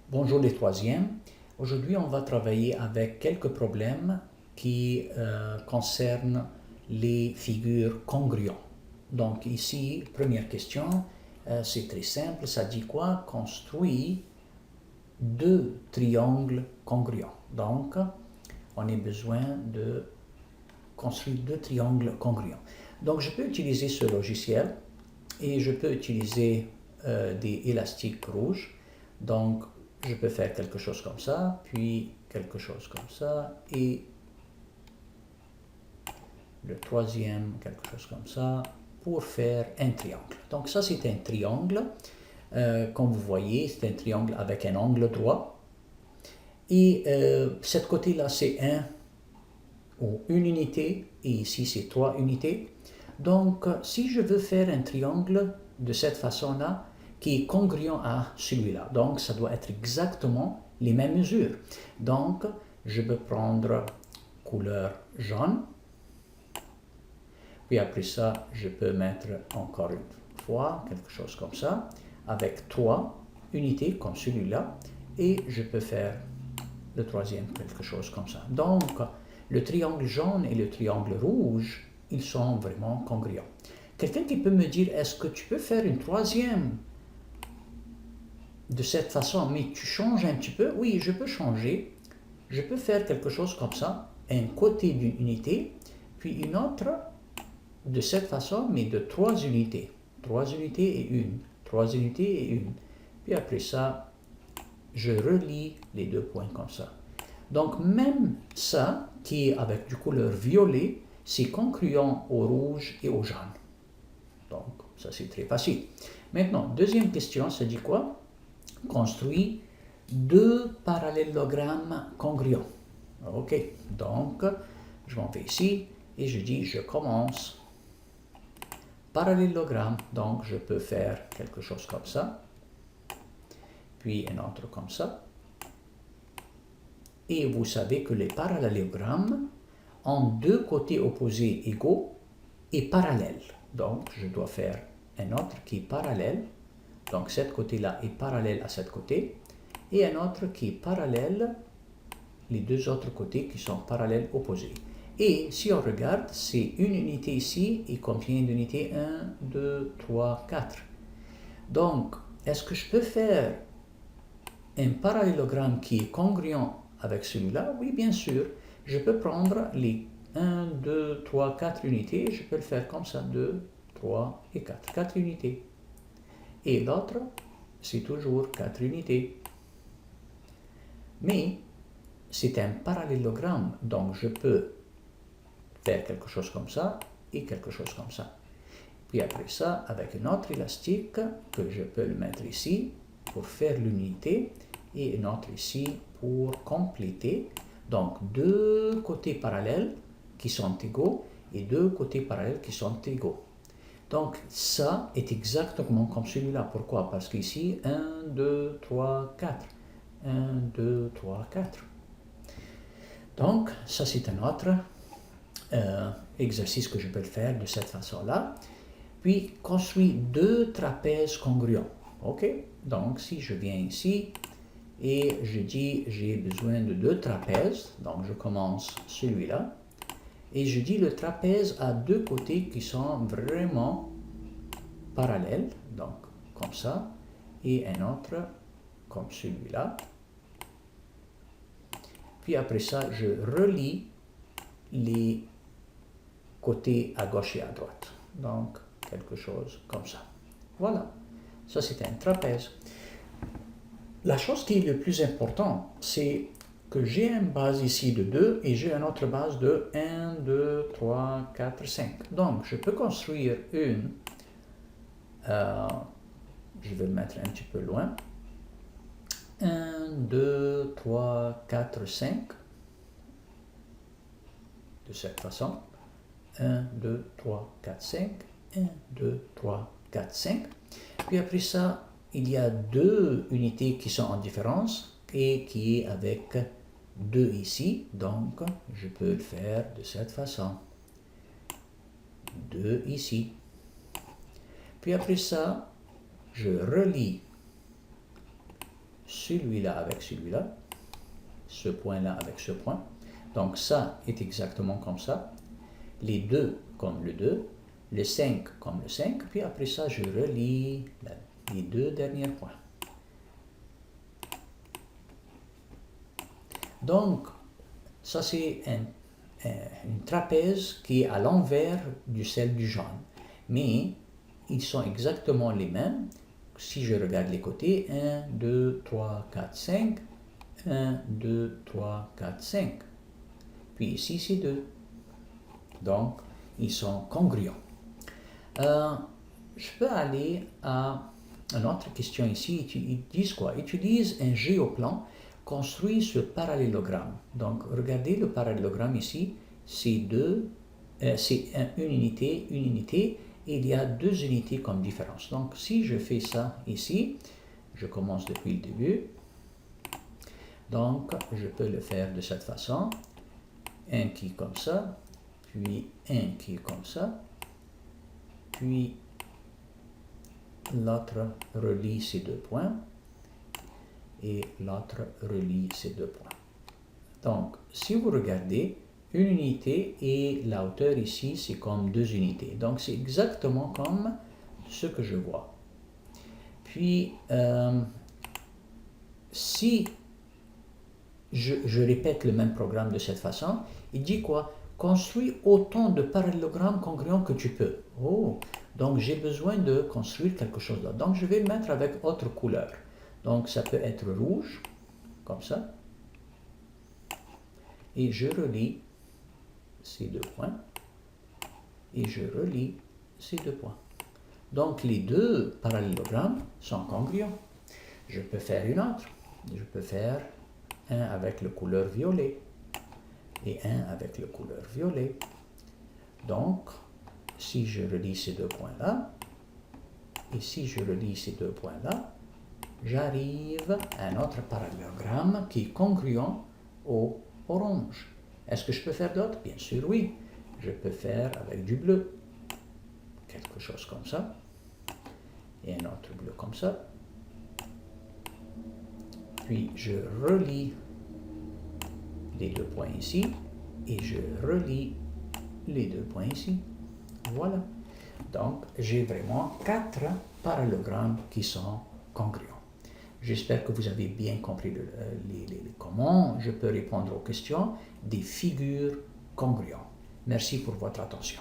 Bonjour les troisièmes. Aujourd'hui, on va travailler avec quelques problèmes qui concernent les figures congruentes. Donc ici, première question, c'est très simple. Ça dit quoi? Construit deux triangles congruents. Donc, on a besoin de construire deux triangles congruents. Donc, je peux utiliser ce logiciel et je peux utiliser des élastiques rouges. Donc, je peux faire quelque chose comme ça, puis quelque chose comme ça, et le troisième, quelque chose comme ça, pour faire un triangle. Donc ça, c'est un triangle. Comme vous voyez, c'est un triangle avec un angle droit. Et cette côté-là, c'est 1 ou une unité, et ici, c'est 3 unités. Donc, si je veux faire un triangle de cette façon-là, qui est congruent à celui-là, donc ça doit être exactement les mêmes mesures. Donc, je peux prendre couleur jaune, puis après ça, je peux mettre encore une fois quelque chose comme ça, avec 3 unités comme celui-là, et je peux faire le troisième quelque chose comme ça. Donc, le triangle jaune et le triangle rouge, ils sont vraiment congruents. Quelqu'un qui peut me dire, est-ce que tu peux faire une troisième de cette façon, mais tu changes un petit peu? Oui, je peux changer. Je peux faire quelque chose comme ça, un côté d'une unité, puis une autre de cette façon, mais de 3 unités. 3 unités et une. 3 unités et une. Puis après ça, je relie les deux points comme ça. Donc même ça, qui est avec du couleur violet, c'est congruent au rouge et au jaune. Donc ça c'est très facile. Maintenant, deuxième question, ça dit quoi? Construit deux parallélogrammes congruents. Ok, donc je m'en vais ici et je dis je commence. Parallélogramme, donc je peux faire quelque chose comme ça, puis un autre comme ça. Et vous savez que les parallélogrammes ont deux côtés opposés égaux et parallèles. Donc, je dois faire un autre qui est parallèle. Donc, cet côté-là est parallèle à cet côté. Et un autre qui est parallèle, les deux autres côtés qui sont parallèles opposés. Et si on regarde, c'est une unité ici et combien d'unités? 1, 2, 3, 4. Donc, est-ce que je peux faire un parallélogramme qui est congruent avec celui-là? Oui, bien sûr. Je peux prendre les 1, 2, 3, 4 unités. Je peux le faire comme ça. 2, 3 et 4. 4 unités. Et l'autre, c'est toujours 4 unités. Mais c'est un parallélogramme. Donc, je peux faire quelque chose comme ça et quelque chose comme ça. Puis après ça, avec un autre élastique que je peux le mettre ici pour faire l'unité et une autre ici pour compléter. Donc, deux côtés parallèles qui sont égaux et deux côtés parallèles qui sont égaux. Donc, ça est exactement comme celui-là. Pourquoi? Parce qu'ici, 1, 2, 3, 4. 1, 2, 3, 4. Donc, ça c'est un autre exercice que je peux faire de cette façon-là. Puis, construire deux trapèzes congruents. OK? Donc, si je viens ici et je dis j'ai besoin de deux trapèzes, donc je commence celui-là, et je dis le trapèze a deux côtés qui sont vraiment parallèles, donc comme ça, et un autre comme celui-là. Puis après ça, je relie les côtés à gauche et à droite. Donc, quelque chose comme ça. Voilà, ça c'est un trapèze. La chose qui est le plus important, c'est que j'ai une base ici de 2 et j'ai une autre base de 1, 2, 3, 4, 5. Donc, je peux construire une, je vais le mettre un petit peu loin, 1, 2, 3, 4, 5, de cette façon. 1, 2, 3, 4, 5, 1, 2, 3, 4, 5. Puis après ça, il y a deux unités qui sont en différence et qui est avec 2 ici. Donc, je peux le faire de cette façon. 2 ici. Puis après ça, je relie celui-là avec celui-là, ce point-là avec ce point. Donc ça est exactement comme ça. Les 2 comme le 2, le 5 comme le 5, puis après ça, je relie les 2 derniers points. Donc, ça c'est une trapèze qui est à l'envers de celle du jaune. Mais ils sont exactement les mêmes. Si je regarde les côtés, 1, 2, 3, 4, 5, 1, 2, 3, 4, 5. Puis ici, c'est 2. Donc, ils sont congruents. Je peux aller à une autre question ici. Ils disent quoi? Utilise un géoplan construit sur parallélogramme. Donc, regardez le parallélogramme ici. C'est une unité, et il y a 2 unités comme différence. Donc, si je fais ça ici, je commence depuis le début. Donc, je peux le faire de cette façon. Un qui est comme ça, puis un qui est comme ça, puis l'autre relie ces 2 points, et l'autre relie ces 2 points. Donc, si vous regardez, une unité et la hauteur ici, c'est comme 2 unités. Donc, c'est exactement comme ce que je vois. Puis, si je répète le même programme de cette façon, il dit quoi? Construis autant de parallélogrammes congruents que tu peux. Oh, donc j'ai besoin de construire quelque chose là. Donc, je vais le mettre avec autre couleur. Donc, ça peut être rouge, comme ça. Et je relie ces 2 points. Et je relie ces 2 points. Donc, les 2 parallélogrammes sont congruents. Je peux faire une autre. Je peux faire un avec le couleur violet et un avec le couleur violet. Donc, si je relie ces 2 points-là, et si je relie ces 2 points-là, j'arrive à un autre parallélogramme qui est congruent au orange. Est-ce que je peux faire d'autres? Bien sûr, oui. Je peux faire avec du bleu. Quelque chose comme ça. Et un autre bleu comme ça. Puis, je relie les 2 points ici. Et je relie les 2 points ici. Voilà. Donc, j'ai vraiment 4 parallélogrammes qui sont congruents. J'espère que vous avez bien compris comment je peux répondre aux questions des figures congruentes. Merci pour votre attention.